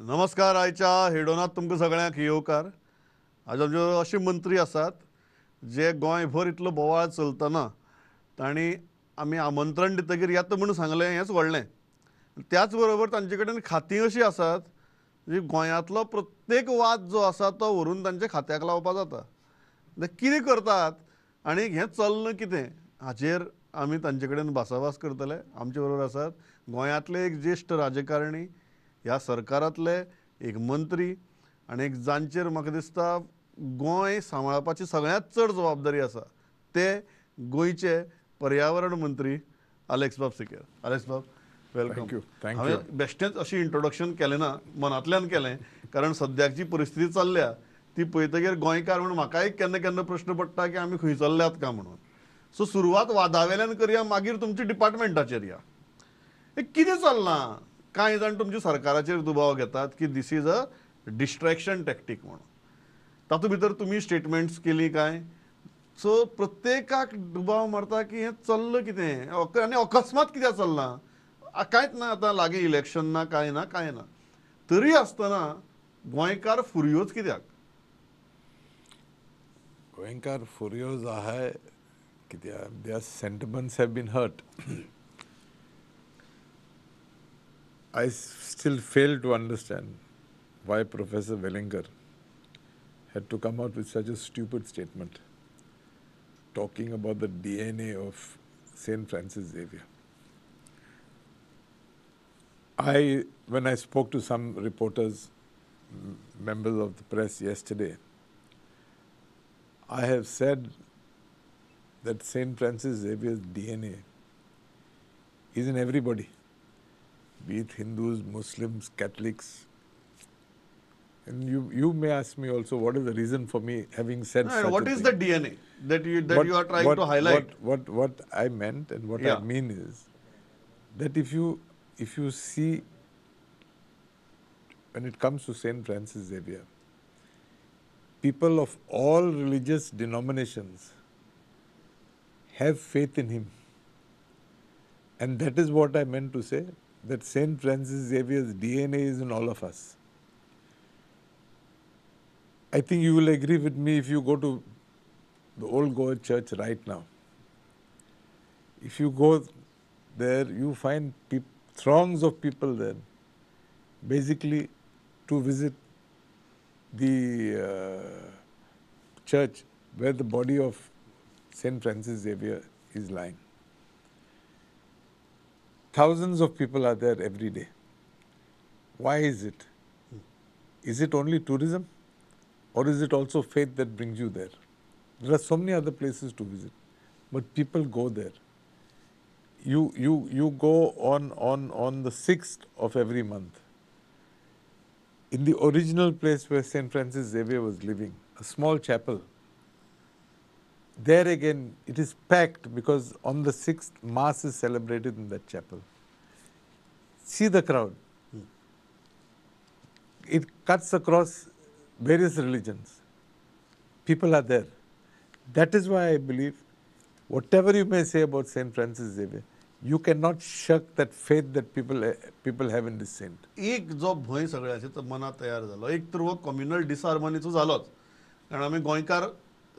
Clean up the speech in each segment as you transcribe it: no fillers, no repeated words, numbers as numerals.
नमस्कार. आयच्या हेडोनात तुमकां सगळ्यांक येवकार. आज आमचे असे मंत्री आसात जे गोंयभर इतलो बोवाळ चलतना तांणी आमी आमंत्रण दितकीर येता म्हणून सांगलें हेंच व्हडलें. त्याच बरोबर तांचे कडेन खातीं अशीं आसात जी गोंयांतलो प्रत्येक वाद जो आसा तो व्हरून तांच्या खात्याक लावपा जाता. कितें करतात आनी हें चल्लां कितें हाचेर आमी तांचे कडेन भासाभास करतले. आमचे बरोबर आसात गोंयांतले एक ज्येश्ठ राजकारणी, ह्या सरकारांतले एक मंत्री आनी एक जांचेर म्हाका दिसता गोंय सांबाळपाची सगळ्यांत चड जबाबदारी आसा ते गोंयचे पर्यावरण मंत्री अलेक्स सेक्वेरा. Alex welcome. हांवें बेश्टेंच अशें इंट्रोडक्शन केलें ना, मनांतल्यान केलें, कारण सद्याची परिस्थिती चल्ल्या ती पळयतकीर गोंयकार म्हणून म्हाकाय केन्ना केन्ना प्रश्न पडटा की आमी खंय चल्ल्यात काय म्हणून. सो सुरवात वादावेल्यान करया, मागीर तुमच्या डिपार्टमेंटाचेर या. कितें चल्लां? कांय जाण तुमच्या सरकाराचेर दुबाव घेतात की दीस इज अ डिस्ट्रॅक्शन टॅक्टीक म्हणून. तातूंत भितर तुमी स्टेटमेंट्स केली काय. सो प्रत्येकाक दुबाव मारता की हें चल्लां कितें आनी अकस्मात कित्याक चल्लां. कांयच ना, आतां लागीं इलेक्शन ना, कांय ना. तरी आसतना गोंयकार फुर्योज कित्याक? गोंयकार फुर्योज आहाय कित्याक their sentiments have been hurt. I still fail to understand why Professor Wellinger had to come out with such a stupid statement talking about the DNA of Saint Francis Xavier. When I spoke to some reporters, members of the press yesterday, I have said that Saint Francis Xavier's DNA is in everybody. Be it Hindus, Muslims, Catholics. And you may ask me also, what is the reason for me having said such a thing? What is the DNA that you are trying to highlight? What I meant and what I mean is that if you see, when it comes to Saint Francis Xavier, people of all religious denominations have faith in him. And that is what I meant to say, that Saint Francis Xavier's DNA is in all of us. I think you will agree with me if you go to the Old Goa Church right now. If you go there, you find throngs of people there, basically to visit the church where the body of Saint Francis Xavier is lying. Thousands of people are there every day. Why is it? Is it only tourism? Or is it also faith that brings you there? There are so many other places to visit. But people go there. You go on the 6th of every month. In the original place where Saint Francis Xavier was living, a small chapel, there again, it is packed because on the 6th, Mass is celebrated in that chapel. See the crowd. It cuts across various religions. People are there. That is why I believe, whatever you may say about Saint Francis Xavier, you cannot shirk that faith that people have in this saint. एक जो भंय सगळ्याचे मनात तयार जालो, एक तर वो कम्युनल डिसहार्मनीचो जालोच. कारण आमी गोंयकार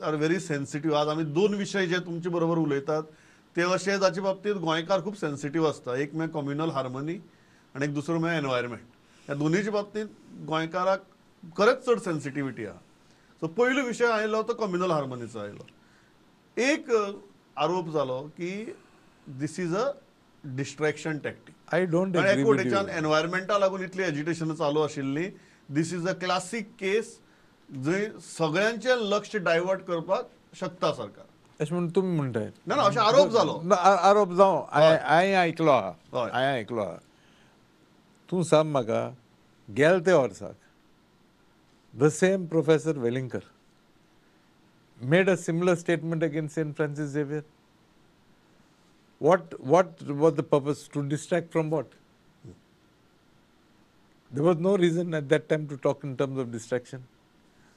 आर व्हेरी सेन्सिटीव. आज आमी दोन विशय जे तुमचे बरोबर उलयतात ते अशे जाचे बाबतीत गोंयकार खूब सेन्सिटीव आसता. एक म्हळ्यार कम्युनल हार्मनी आनी एक दुसरो म्हळ्यार एनवायरमेंट. ह्या दोनीच्या बाबतीत गोंयकाराक खरेंच चड सेन्सिटिविटी आहा. सो पयलो विशय आयलो तो कम्युनल हार्मनीचो आयलो. एक आरोप जालो की this is a distraction tactic. I don't agree with you. एनवायरमेंटा लागून इतली एजिटेशन चालू आशिल्ली. This is a classic case जंय सगळ्यांचे लक्ष डायवर्ट करपाक शकता सरकार. अशें म्हणून तुमी म्हणटाय. ना अशें आरोप जालो. आरोप जावं. हांवें आयकलो आहा. तूं सांग म्हाका, गेल्या त्या वर्साक the same Professor Wellinger made a similar statement against Saint Francis Xavier. What was the purpose? To distract from what? There was no reason at that time to talk in terms of distraction.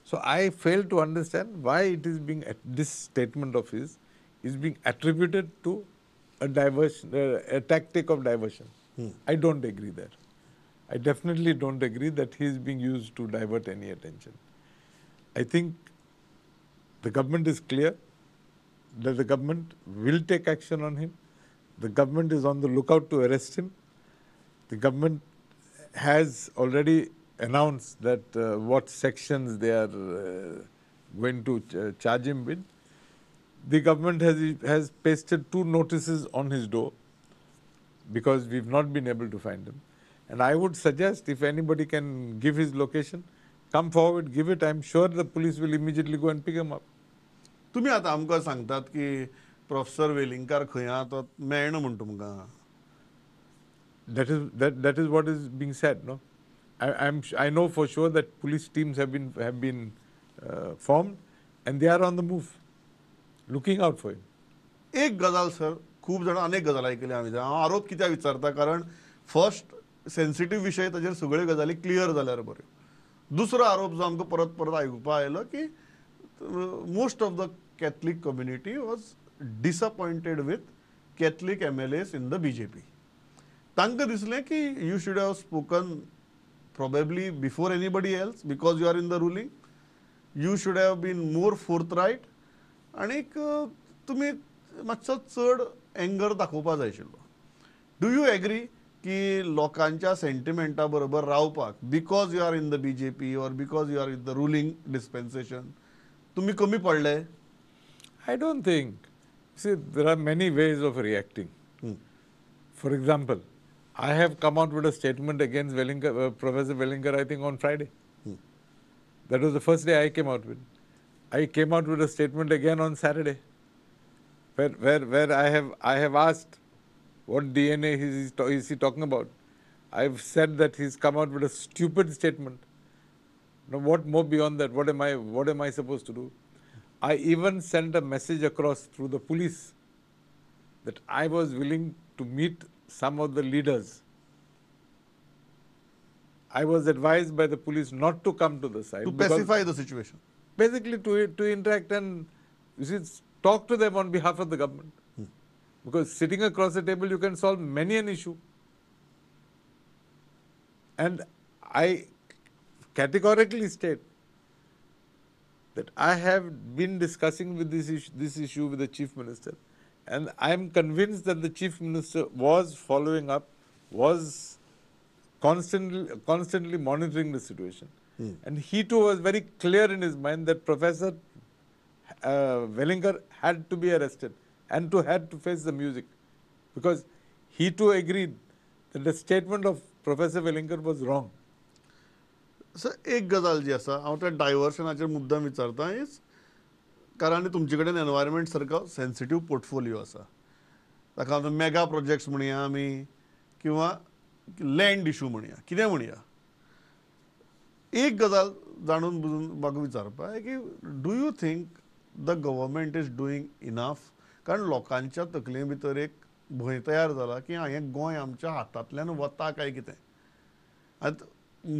So I fail to understand why it is being, this statement of his is being attributed to a diversion, a tactic of diversion. I don't agree there. I definitely don't agree that he is being used to divert any attention. I think the government is clear that the government will take action on him. The government is on the lookout to arrest him. The government has already announced that what sections they are going to charge him with. The government has pasted 2 notices on his door because we've not been able to find him. And I would suggest if anybody can give his location, come forward, give it. I'm sure the police will immediately go and pick him up. तुम्ही आता आमकां सांगतात की professor Velingkar खंय आहा तो मेळना म्हण तुमकां. That is what is being said. No, I know for sure that police teams have been formed, and they are on the move, looking out for him. एक गजाल सर, खूब जाणां अनेक गजाल आयकल्या आमी. हांव आरोप कित्याक विचारता, कारण फर्स्ट सेन्सिटीव विशय ताचेर सगळ्यो गजाली क्लियर जाल्यार बऱ्यो. दुसरो आरोप जो आमकां परत परत आयकुपा आयलो की most of the Catholic community was disappointed with Catholic MLAs in the BJP. तांकां दिसलें की you should have spoken probably before anybody else because you are in the ruling. You should have been more forthright आणि तुम्ही मातसो चड anger दाखोवपा जाय आशिल्लो. डू यू एग्री की लोकांच्या सेंटिमेंटा बरोबर रावपाक because you are in the BJP or because you are in the ruling dispensation तुम्ही कमी पडले? I don't think. See, there are many ways of reacting. For example, I have come out with a statement against Professor Wellinger, I think on Friday. That was the first day I came out with. I came out with a statement again on Saturday, where I have asked what DNA is he talking about. I've said that he's come out with a stupid statement. Now, what more beyond that? What am I supposed to do? I even sent a message across through the police that I was willing to meet some of the leaders. I was advised by the police not to come to the site. To pacify the situation. Basically to interact and talk to them on behalf of the government. Because sitting across the table you can solve many an issue. And I categorically state that I have been discussing with this issue with the Chief Minister. And I am convinced that the Chief Minister was following up, was constantly monitoring the situation. And he too was very clear in his mind that Professor Wellinger had to be arrested and had to face the music. Because he too agreed that the statement of Professor Wellinger was wrong. Sir एक गजाल जी आसा, हांव त्या डायवर्शनाचेर मुद्दम विचारता, कारण तुमचे कडेन एनवायरमेंट सारको सेन्सिटीव पोर्टफोलियो आसा. ताका आतां मेगा प्रोजेक्ट्स म्हणया आमी किंवा लँड इशू म्हणया, कितें म्हणया. एक गजाल जाणून बुजून म्हाका विचारपा आहे की do you think the government is doing enough? कारण लोकांच्या तकले भितर एक भंय तयार जाला की हें गोंय आमच्या हातांतल्यान वता काय कितें. आतां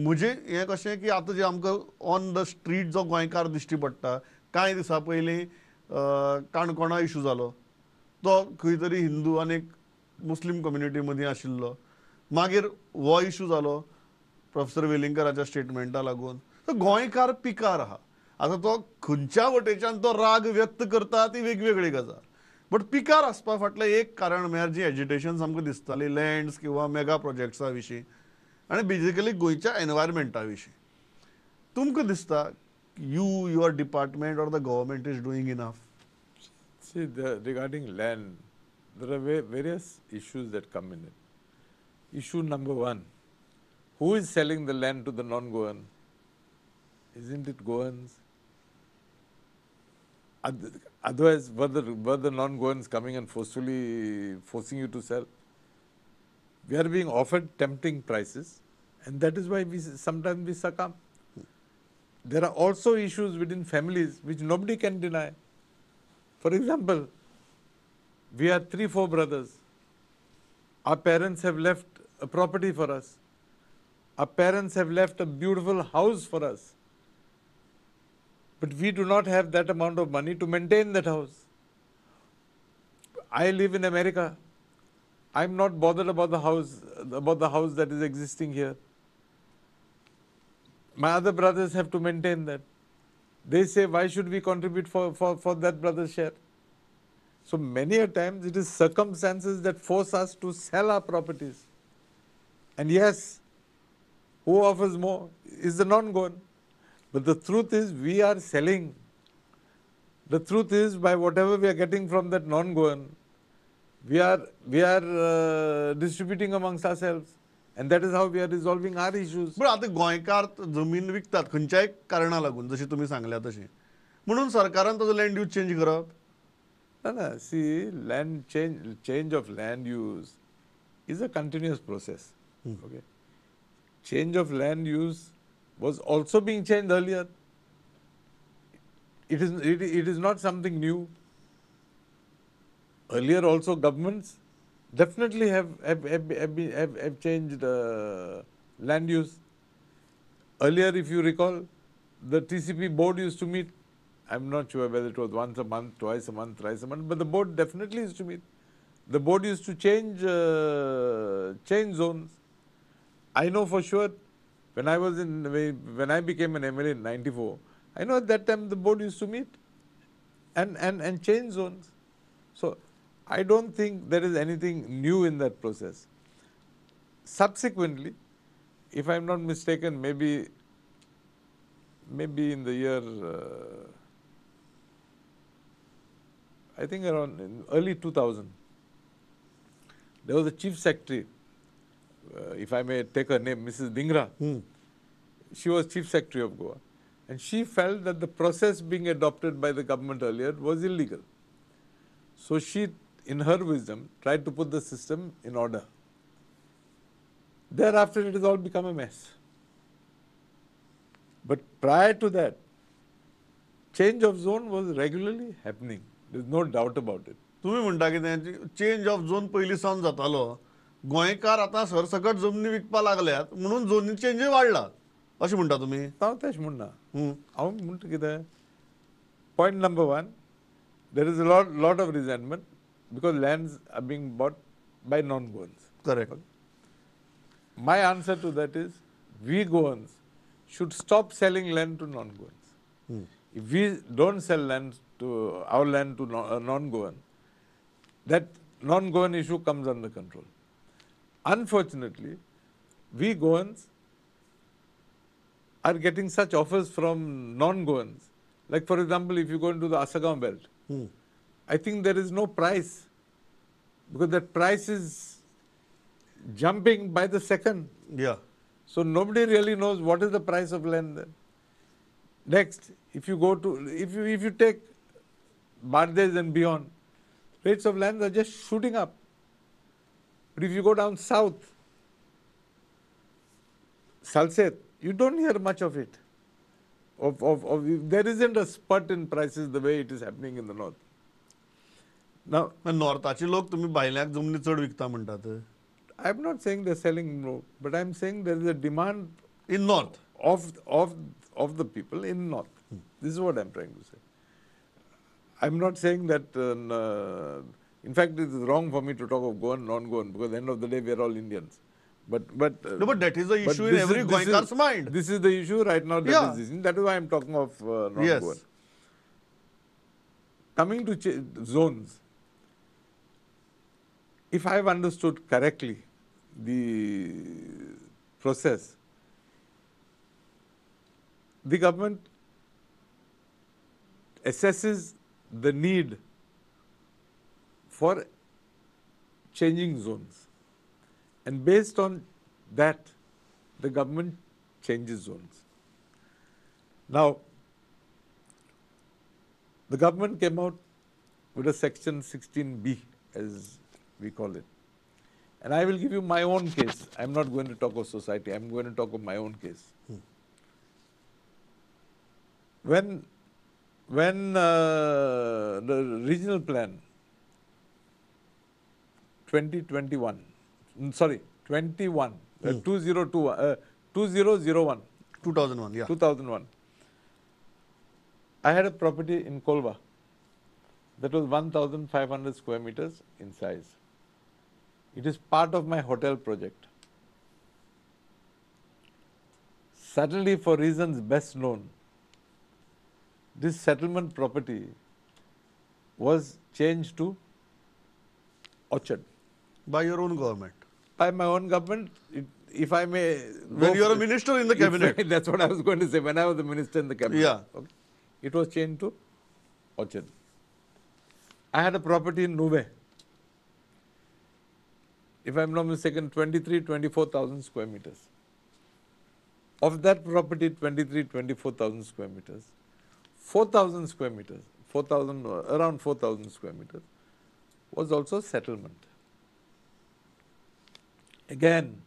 म्हजें हें कशें की आतां जें आमकां ऑन द स्ट्रीट जो गोंयकार दिश्टी पडटा, कांय दिसां पयलीं काणकोणा इशू जालो, तो खंय तरी हिंदू आनी मुस्लीम कम्युनिटी मदीं आशिल्लो. मागीर हो इशू जालो प्रोफेसर वेलिंगराच्या स्टेटमेंटा लागून. तो गोंयकार पिकार आहा. आतां तो खंयच्या वटेच्यान तो राग व्यक्त करता ती वेगवेगळी गजाल. बट पिकार आसपा फाटलें एक कारण म्हळ्यार जी एजिटेशन्स आमकां दिसताली लँड्स किंवा मेगा प्रोजेक्ट्सा विशीं आनी बेजिकली गोंयच्या एनवायरमेंटा विशीं. तुमकां दिसता your department or the government is doing enough? See, regarding land, there are various issues that come in it. Issue number one, who is selling the land to the non-Goan? Isn't it Goans? Otherwise, were the non-Goans coming and forcing you to sell? We are being offered tempting prices, and that is why sometimes we succumb. There are also issues within families which nobody can deny. For example, we are 3-4 brothers. Our parents have left a property for us. Our parents have left a beautiful house for us. But we do not have that amount of money to maintain that house. I live in America. I'm not bothered about the house that is existing here. My other brothers have to maintain that. They say, why should we contribute for that brother's share? So many a times it is circumstances that force us to sell our properties. And yes, who offers more is the non-Goan. But the truth is we are selling. The truth is by whatever we are getting from that non-Goan, we are distributing amongst ourselves. And that is how we are resolving our issues. बरं आता गोंयकार जमीन विकतात खंयच्याय कारणा लागून जशी तुम्ही सांगल्या तशी म्हणून सरकारान ताजो लँड यूज चेंज करप. No, see, change of land use is a continuous process. Okay. Change of land use was also being changed earlier. It is not something new. Earlier also governments definitely have changed land use. Earlier, if you recall, the TCP board used to meet. I'm not sure whether it was once a month, twice a month, thrice a month, but the board definitely used to meet. The board used to change zones. I know for sure when I became an MLA in '94, I know at that time the board used to meet and change zones. So I don't think there is anything new in that process. Subsequently, if I'm not mistaken, maybe in the year I think around in early 2000, there was a chief secretary, if I may take her name, Mrs. Dingra. She was chief secretary of Goa. And she felt that the process being adopted by the government earlier was illegal. So she, in her wisdom, tried to put the system in order. Thereafter, it has all become a mess. But prior to that, change of zone was regularly happening. There's no doubt about it. तुम्ही म्हणटा कितें change of zone पयलीं सावन जातालो गोंयकार आतां सरसकट जमनी विकपा लागल्यात म्हणून झोनी चेंजूय वाडला अशें म्हणटा तुमी. हांव तशें म्हणना. हांव म्हणटा कितें point number one, there is a lot of resentment because lands are being bought by non-Goans. Correct. My answer to that is we Goans should stop selling land to non-Goans. If we don't sell our land to non-Goan, that non-Goan issue comes under control. Unfortunately, we Goans are getting such offers from non-Goans. Like for example, if you go into the Asagaon belt, I think there is no price because that price is jumping by the second. Yeah. So nobody really knows what is the price of land there. Next, if you take Bardes and beyond, rates of land are just shooting up. But if you go down south, Salset, you don't hear much of it. There isn't a spurt in prices the way it is happening in the north. Now, नॉर्थाचे लोक तुम्ही भायल्याक जमनी चड विकता म्हणटात. I'm not saying they're selling more, but I'm saying there is a demand in north of the people in north. This is what I'm trying to say. I'm not saying that, in fact, it is wrong for me to talk of Goan, non-Goan, because at the end of the day, we are all Indians. But that is the issue in every Goenkar's mind. This is the issue right now. That is why I'm talking of non-Goan. Yes. Coming to zones, if I've understood correctly the process, the government assesses the need for changing zones. And based on that, the government changes zones. Now, the government came out with a section 16B, as we call it. And I will give you my own case. I'm not going to talk of society. I'm going to talk of my own case. When the regional plan 2001, 2001, 2001, I had a property in Kolba that was 1,500 square meters in size. It is part of my hotel project. Suddenly, for reasons best known, this settlement property was changed to orchard. By your own government. By my own government, if I may... When you are a minister in the cabinet. That's what I was going to say, when I was the minister in the cabinet. Yeah. Okay. It was changed to orchard. I had a property in Nuve. If I'm not mistaken, 24,000 square meters. Of that property, 24,000 square meters, 4,000 square meters, around 4,000 square meters, was also settlement. Again,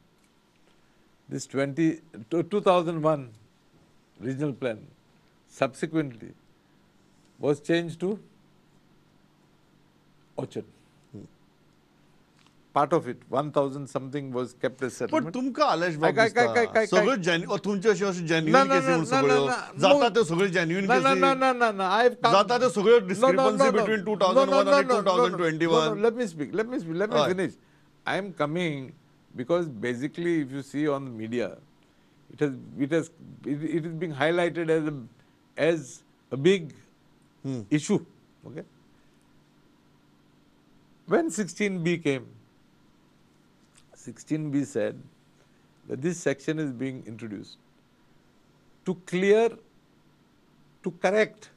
this 2001 regional plan subsequently was changed to orchard. Part of it, 1,000 something was kept as पण settlement. तुमका आलेश बाब काय- दिसता, काय- काय- सगळं genuine तुमचे असे No, जेन्युइन no, केसी no, म्हणून no, सगळ्यो no, no. जाता ते सगळे जेन्युइन No, no, केसी no, no, no, no. I've come. जाता ते सगळे No, no, discrepancy no, no. between No, 2001 no, no, and no, no, no, no. 2021. Let me speak. Let me Aye. finish. I am coming because basically, if you see on the media, it is being highlighted as a big issue. Okay. When 16B came, 16B said that this section is being introduced to correct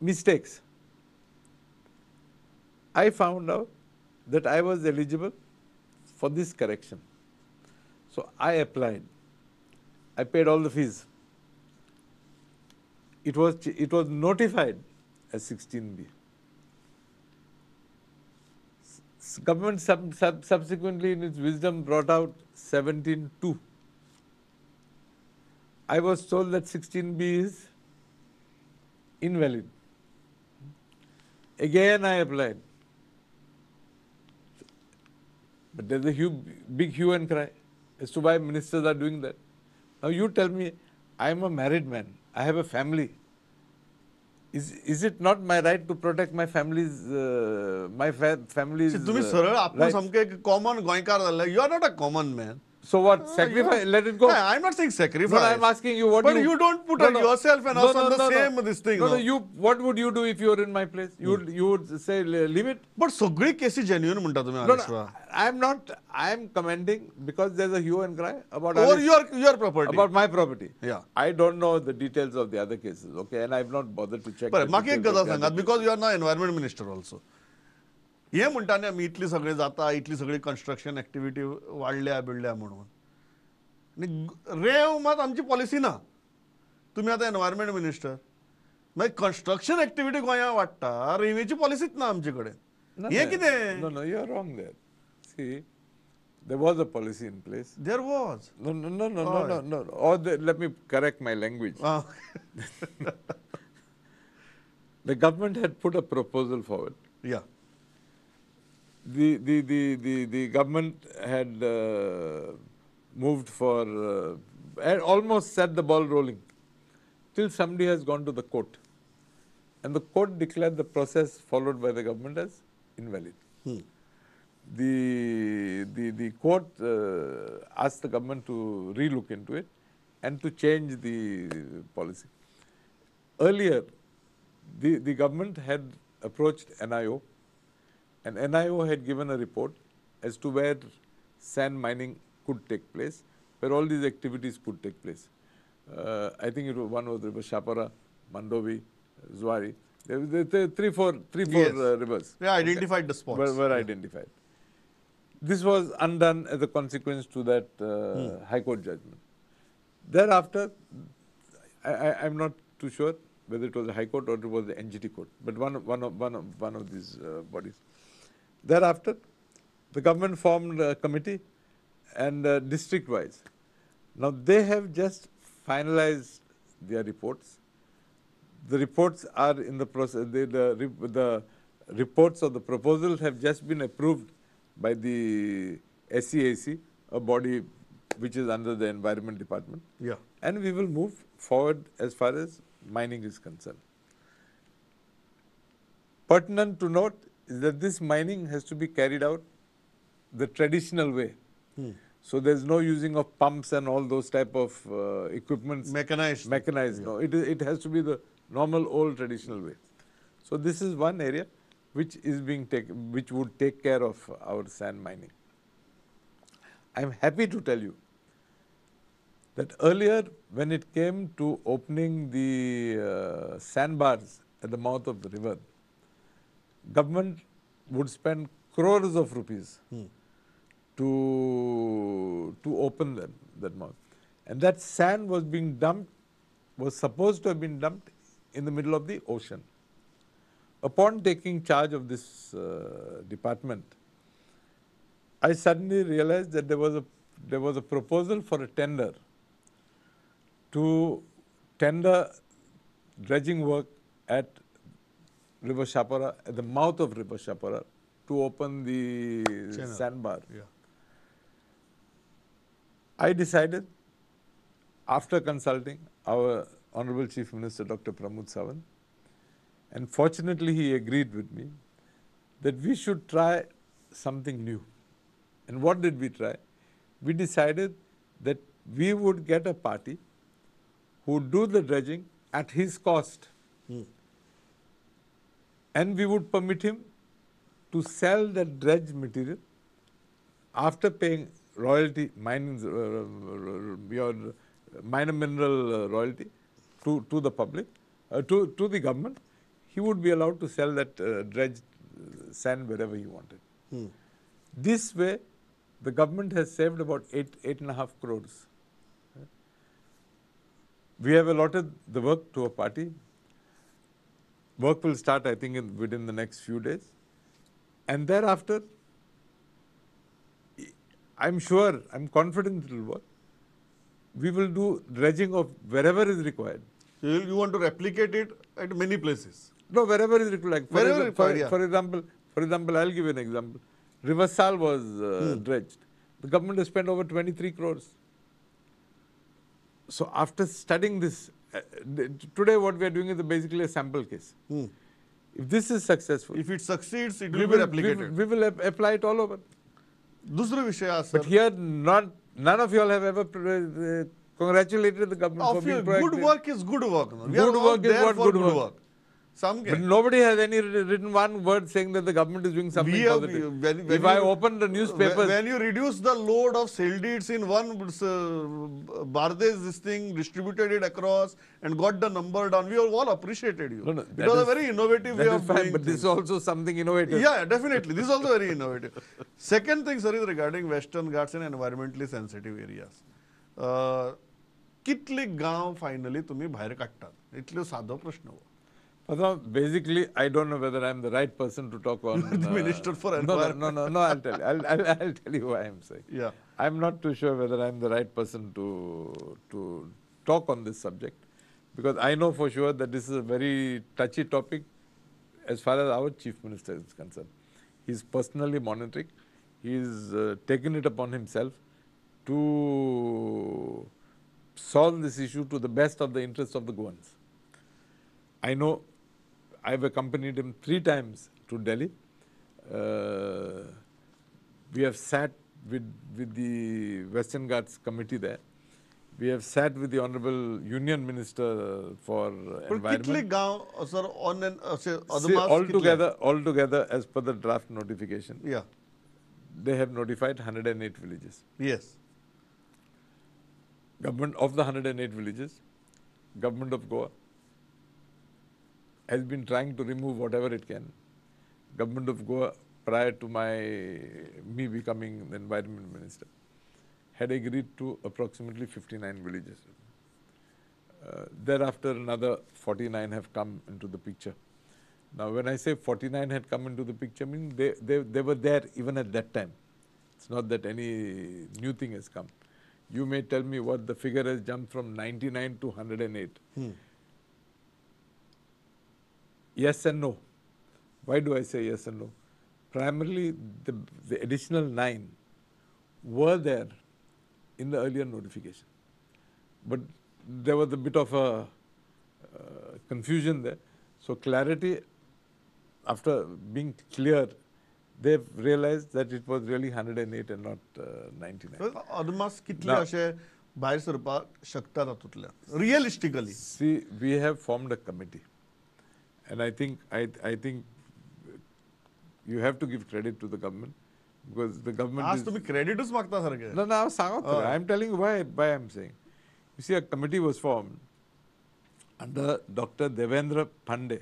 mistakes. I found out that I was eligible for this correction. So I applied. I paid all the fees. It was notified as 16B. Government subsequently, in its wisdom, brought out 17.2. I was told that 16B is invalid. Again, I applied. But there's a big hue and cry as to why ministers are doing that. Now you tell me, I am a married man. I have a family. Is it not my right to protect my family's family's तुम्ही सरळ आपण rights? सामके common गोंयकार जाल्ले. You are not a common man. So what? Sacrifice? Let it go. No, I'm not saying sacrifice. No, I'm asking you what But you don't put yourself and us on the same this thing. No, No? what would you do if you were in my place? You would say leave it. But सगळी केसी genuine म्हणता तुम्ही No, Alesh no, बाब. I'm not. I'm commenting because there's a hue and cry about Or Alice- your property. about my property. Yeah. I don't know the details of the other cases, okay, and I've not bothered to check. बरं the म्हाका एक details गजाल of the सांगात other because you are ना environment minister also. हे म्हणटाने आमी इतली सगळे जाता, इतली सगळी कन्स्ट्रक्शन एक्टिविटी वाडल्या बिडल्या म्हणून. आणि रेव मात आमची पॉलिसी ना. तुम्ही आता एनवायरमेंट मिनिस्टर. मागीर कन्स्ट्रक्शन एक्टिविटी गोंयांत वाडटा, रेवेची पॉलिसीच ना आमचे कडेन. No, हे no, कितें? No, you're wrong there. See, there was a policy in place. There was. No. Or let me correct my language. The government had put a proposal forward. Yeah. The government had moved for, had almost set the ball rolling till somebody has gone to the court. And the court declared the process followed by the government as invalid. The court asked the government to relook into it and to change the policy. Earlier, the government had approached NIO, and NIO had given a report as to where sand mining could take place, where all these activities could take place. I think one was River Shapara, Mandovi, Zwari. There were three, four Yes. rivers. They identified the spots. Were identified. This was undone as a consequence to that High Court judgment. Thereafter, I'm not too sure whether it was the High Court or it was the NGT Court, but one of these bodies. Thereafter, the government formed a committee and district-wise. Now they have just finalized their reports. The reports are in the process. The reports of the proposals have just been approved by the SCAC, a body which is under the Environment Department. Yeah. And we will move forward as far as mining is concerned. Pertinent to note is that this mining has to be carried out the traditional way. So there's no using of pumps and all those type of equipments. Mechanized. Mechanized, no. It has to be the normal old traditional way. So this is one area which is being taken, which would take care of our sand mining. I'm happy to tell you that earlier when it came to opening the sandbars at the mouth of the river, government would spend crores of rupees to open that mouth. And that sand was being dumped, was supposed to have been dumped in the middle of the ocean. Upon taking charge of this department, I suddenly realized that there was a proposal for a tender to tender dredging work at River Shapara, at the mouth of River Shapara, to open the sandbar. Yeah. I decided, after consulting our Honorable Chief Minister Dr. Pramod Sawant, and fortunately he agreed with me, that we should try something new. And what did we try? We decided that we would get a party who would do the dredging at his cost. And we would permit him to sell that dredged material after paying royalty, your minor mineral royalty to the public, to the government. He would be allowed to sell that dredged sand wherever he wanted. This way, the government has saved about 8.5 crores. We have allotted the work to a party. Work will start, I think, within the next few days. And thereafter, I'm sure, I'm confident it will work. We will do dredging of wherever is required. You want to replicate it at many places? No, wherever is required. Wherever required, yeah. For example, I'll give you an example. River Sal was dredged. The government has spent over 23 crores. So after studying this, today what we are doing is basically a sample case. If this is successful, if it succeeds, it will be replicated. We will apply it all over. दुसरा विषय हा, But sir. here, none of you all have ever congratulated the government for being proactive. Good work is good work. No? We Good are all work is there what for good work. Some But nobody has written one word saying that the government is doing something positive. If I open the newspapers, when you reduce the load of sale deeds in one Bardez, this thing, distributed it across and got the number down, we all appreciated you. No, it was a very innovative way of fine, doing but this is also something innovative. Yeah, definitely. This is also very innovative. Second thing, sir, is regarding Western Ghats and environmentally sensitive areas. कितले गांव finally तुम्ही बाहेर काढतात? इतलो साधो प्रश्न हो. Basically, I don't know whether I'm the right person to talk on. You're the Minister for Environment. No, I'll tell you. I'll tell you why I'm saying. Yeah. I'm not too sure whether I'm the right person to talk on this subject, because I know for sure that this is a very touchy topic as far as our Chief Minister is concerned. He's personally monitoring. He's taken it upon himself to solve this issue to the best of the interests of the Goans. I know I've accompanied him 3 times to Delhi. We have sat with the Western Ghats committee there. We have sat with the Honorable Union Minister for Environment. कितले गांव sir on an See, altogether, as per the draft notification, yeah, they have notified 108 villages. yes, Government of the 108 villages, Government of Goa has been trying to remove whatever it can. Government of Goa, prior to me becoming the Environment Minister, had agreed to approximately 59 villages. Thereafter, another 49 have come into the picture. Now, when I say 49 had come into the picture, I mean they were there even at that time. It's not that any new thing has come. You may tell me what the figure has jumped from 99 to 108. Yes and no. Why do I say yes and no? Primarily, the additional 9 were there in the earlier notification. But there was a bit of a confusion there. So clarity, after being clear they've realized that it was really 108 and not 99. अदमास कितले Now- अशे भायर सरपाक शकतात हातूंतल्यान realistically See, we have formed a committee, and I think you have to give credit to the government, because the government आज is. तुम्ही क्रेडिटच मागता सारखे No, I'm telling you why I'm saying. You see, a committee was formed under Dr. Devendra Pandey,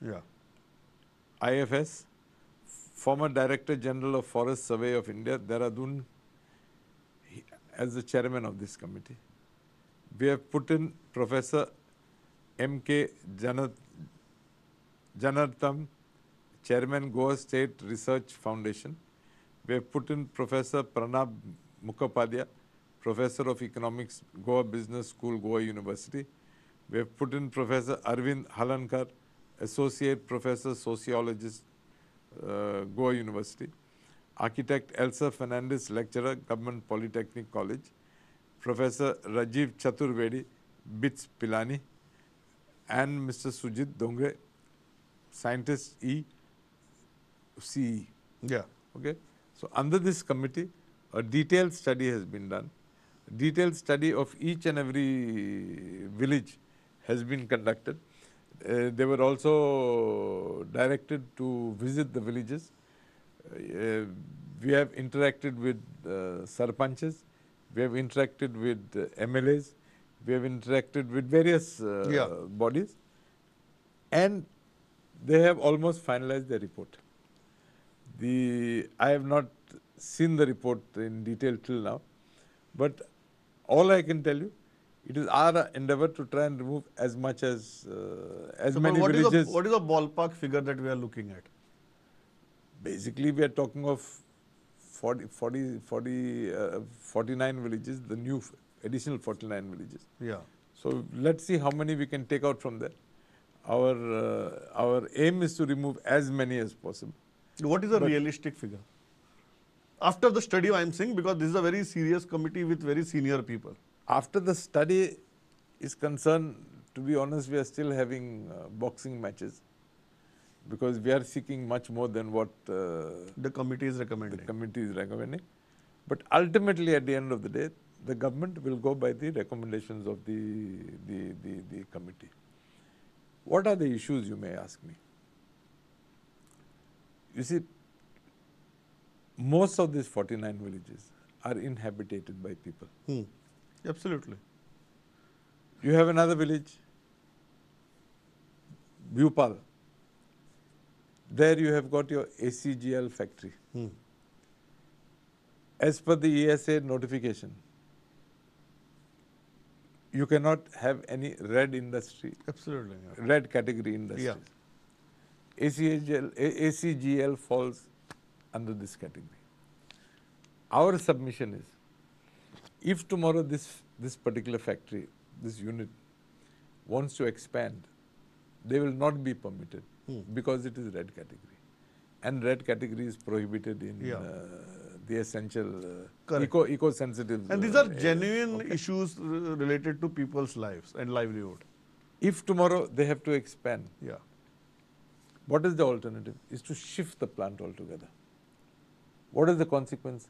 या IFS, former Director General of Forest Survey of India, Dehradun, as the chairman of this committee. We have put in Professor M.K. Janartham, Chairman, Goa State Research Foundation. We have put in Professor Pranab Mukhopadhyay, Professor of Economics, Goa Business School, Goa University. We have put in Professor Arvind Halankar, Associate Professor, Sociologist, Goa University. Architect Elsa Fernandez, Lecturer, Government Polytechnic College. Professor Rajiv Chaturvedi, BITS Pilani. And Mr. Sujit Dongre, Scientist CE. या Okay. So under this committee, a detailed study has been done. A detailed study of each and every village has been conducted. They were also directed to visit the villages. We have interacted with sarpanches, we have interacted with MLAs, we have interacted with various bodies, and they have almost finalized their report. I have not seen the report in detail till now, but all I can tell you, it is our endeavor to try and remove as much as many villages. What is the ballpark figure that we are looking at? Basically, we are talking of 49 villages, the new additional 49 villages. Yeah. So let's see how many we can take out from there. Our aim is to remove as many as possible. What is a realistic figure? After the study, I am saying, because this is a very serious committee with very senior people. After the study is concerned, to be honest, we are still having boxing matches, because we are seeking much more than what The committee is recommending. the committee is recommending. But ultimately, at the end of the day, the government will go by the recommendations of the committee. What are the issues, you may ask me? You see, most of these 49 villages are inhabited by people. Absolutely. You have another village, Bhupal. There you have got your ACGL factory. As per the ESA notification, you cannot have any red industry, Absolutely. Yeah. red category industries. ACGL falls under this category. Our submission is, if tomorrow this particular factory, this unit, wants to expand, they will not be permitted because it is red category. And red category is prohibited in the essential eco-sensitive. And these are genuine issues related to people's lives and livelihood. If tomorrow they have to expand, Yeah. what is the alternative? Is to shift the plant altogether. What is the consequence?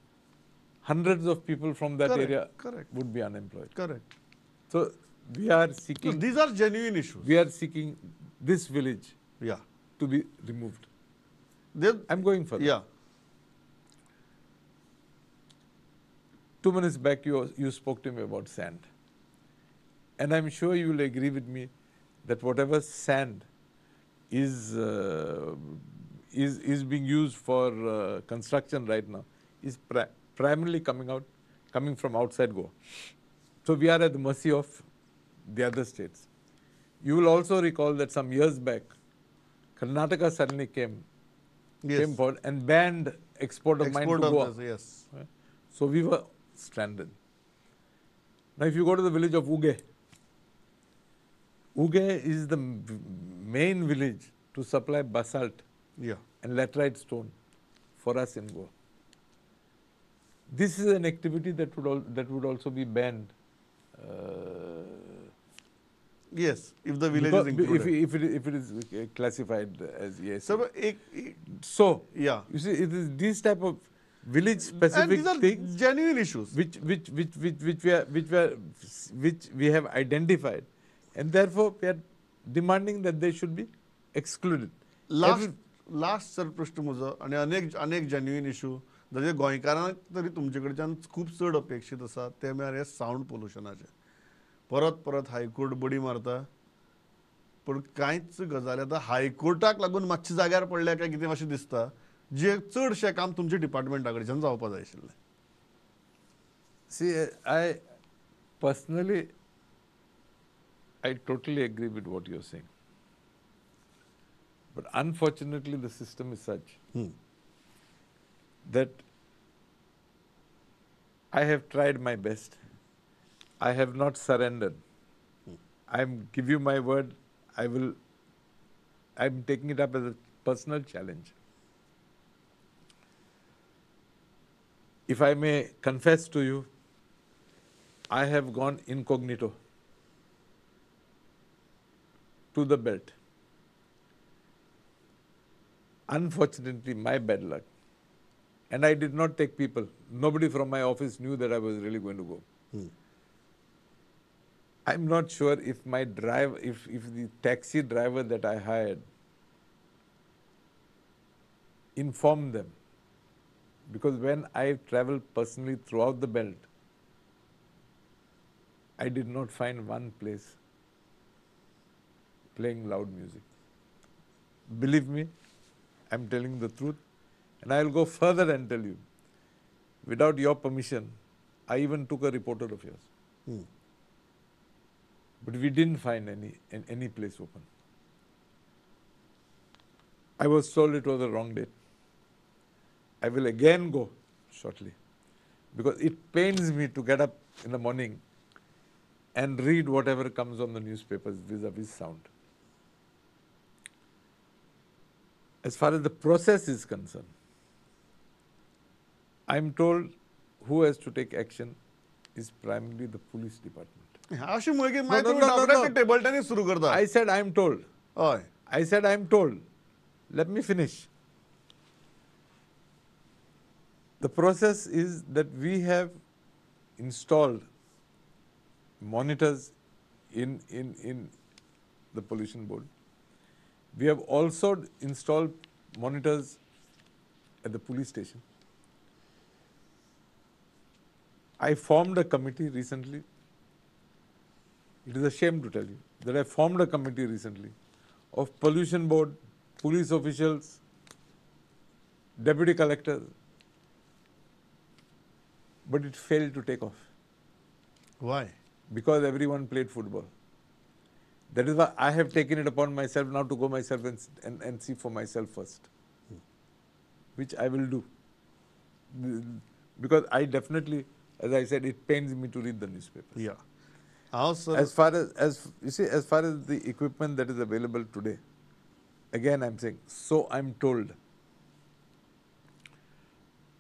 Hundreds of people from that area would be unemployed. Correct. So we are So seeking. these are genuine issues. We are seeking this village Yeah. to be removed. They- I'm going for that. Yeah. 2 minutes back, you spoke to me about sand. And I'm sure you will agree with me that whatever sand is being used for construction right now is primarily coming from outside Goa. So we are at the mercy of the other states. You will also recall that some years back, Karnataka suddenly came forward and banned export of mine to Goa. Yes. Right? So we were stranded. Now if you go to the village of Uge is the main village to supply basalt and laterite stone for us in Goa. This is an activity that would also be banned Yes, if the village Because is included. if it is classified as yes. So, So, yeah. you see, it is these type of village And specific these are things genuine issues. which we have identified, and therefore we are demanding that they should be excluded. Last last sir प्रश्न म्हजो आनी अनेक अनेक genuine issue जशे गोंयकारांक तरी तुमचे कडच्यान खूब चड अपेक्षीत आसा ते म्हळ्यार हे सावंड पोल्युशनाचे परत परत हायकोर्ट बडी मारता पूण कांयच गजाली आतां हायकोर्टाक लागून मातशें जाग्यार पडल्या काय कितें अशें दिसता जे चडशें काम तुमच्या डिपार्टमेंटा कडच्यान जावपा जाय आशिल्लें. See, I personally, I totally agree with what you're saying. But unfortunately, the system is such that I have tried my best. I have not surrendered. Give you my word, I'm taking it up as a personal challenge. If I may confess to you, I have gone incognito to the belt. Unfortunately, my bad luck. And I did not take people. Nobody from my office knew that I was really going to go. I'm not sure if my if the taxi driver that I hired informed them. Because when I traveled personally throughout the belt, I did not find one place playing loud music. Believe me, I'm telling the truth. And I'll go further and tell you, without your permission, I even took a reporter of yours. But we didn't find any place open. I was told it was the wrong date. I will again go shortly, because it pains me to get up in the morning and read whatever comes on the newspapers vis-a-vis sound. As far as the process is concerned, I'm told who has to take action is primarily the police department. अशी मुळगी मागीर तुम्ही डॉक्टराचे table tennis सुरू करता. I said I'm told. हय. I said I'm told. Let me finish. The process is that we have installed monitors in the pollution board. We have also installed monitors at the police station. I formed a committee recently. It is a shame to tell you that I formed a committee recently of pollution board, police officials, deputy collectors, but it failed to take off. Why? Because everyone played football. That is why I have taken it upon myself now to go myself and see for myself first, which I will do. Because I definitely, as I said, it pains me to read the newspapers. Yeah. Also, As far as the equipment that is available today, again I'm saying, so I'm told,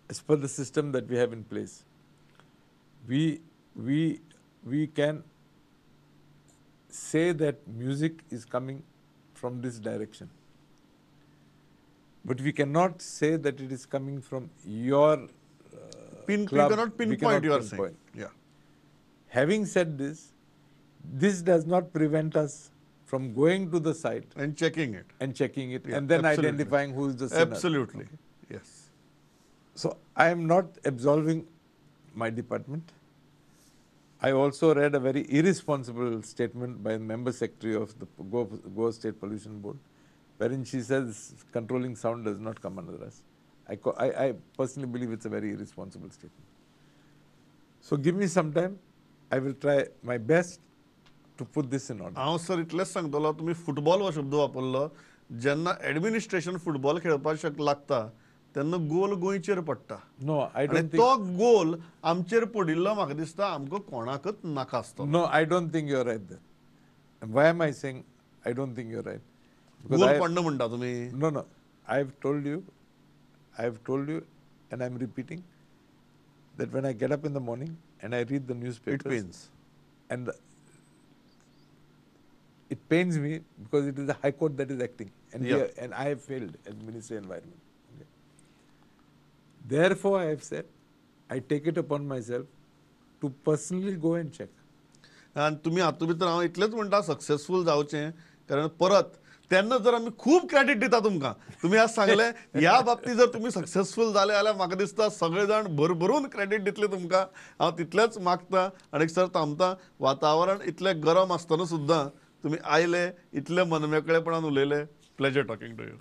as per the system that we have in place, we can say that music is coming from this direction, but we cannot say that it is coming from your we club. cannot We pinpoint, cannot you are pinpoint. saying. Yeah. Having said this, this does not prevent us from going to the site And checking it. and checking it, Yeah, and then absolutely. identifying who is the sinner. Absolutely. Yes. So I am not absolving my department. I also read a very irresponsible statement by the member secretary of the Goa State Pollution Board, wherein she says controlling sound does not come under us. I personally believe it's a very irresponsible statement. So give me some time. I will try my best to put this in order. हांव sir इतलेंच सांगतलो तुम्ही football हो शब्द वापरलो जेन्ना administration football खेळपाक लागता तेन्ना गोल गोंयचेर पडटा No, I आनी don't think. तो गोल आमचेर पडिल्लो म्हाका दिसता आमकां कोणाकच नाका आसतो. No, I don't think you're right there. And why am I saying I don't think you're right? Because गोल पडना म्हणटा तुमी. No. I've told you, and I'm repeating, that when I get up in the morning and I read the newspapers, It pains. and it pains me because it is the High Court that is acting, and Yeah. and I have failed as Ministry of Environment. Okay. Therefore, I have said, I take it upon myself to personally go and check. आणि तुम्ही हातूंत भितर हांव इतलेंच म्हणटा successful जावचें, कारण परत तेन्ना जर आमी खूब क्रेडीट दिता तुमकां. तुमी आज सांगलें ह्या बाबतींत जर तुमी सक्सेसफूल जाले जाल्यार म्हाका दिसता सगळे जाण भरभरून क्रेडीट दितले तुमकां. हांव तितलेंच मागतां आनी सर थांबतां. वातावरण इतलें गरम आसतना सुद्दां तुमी आयले, इतले मनमेकळेपणान उलयले. Pleasure talking to you.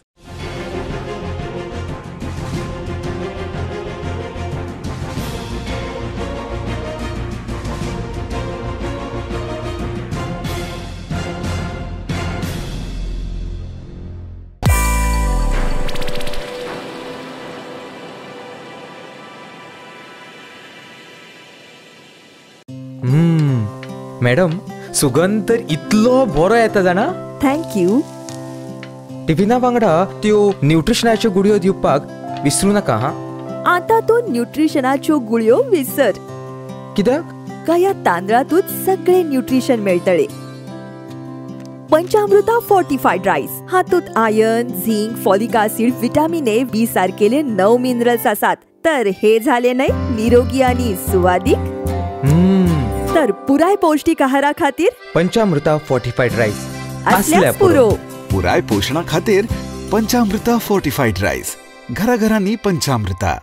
Madam, सुगंध तर इतलो बरो येता जाणा. थँक्यू. टिफिना वांगडा त्यो न्यूट्रिशनाच्यो गुडयो दिवपाक विसरूं नाका हा. आता तू न्यूट्रिशनाच्यो गुळयो विसर. कित्याक? का या तांदळातूच सगळे न्यूट्रिशन मेळटले. पंचामृता फोर्टिफाईड राईस हातूंत iron, zinc, folic acid, vitamin A, B सारकेले 9 मिनरल्स आसात. तर हे झाले नाही निरोगी आणि सुवादिक. तर पुराय पौष्टिक आहारा खातीर पंचामृता फोर्टिफाईड राईस असल्यास पुरो. पुराय पोषणा खातीर पंचामृता फोर्टिफाईड राईस. घराघरांनी पंचामृता.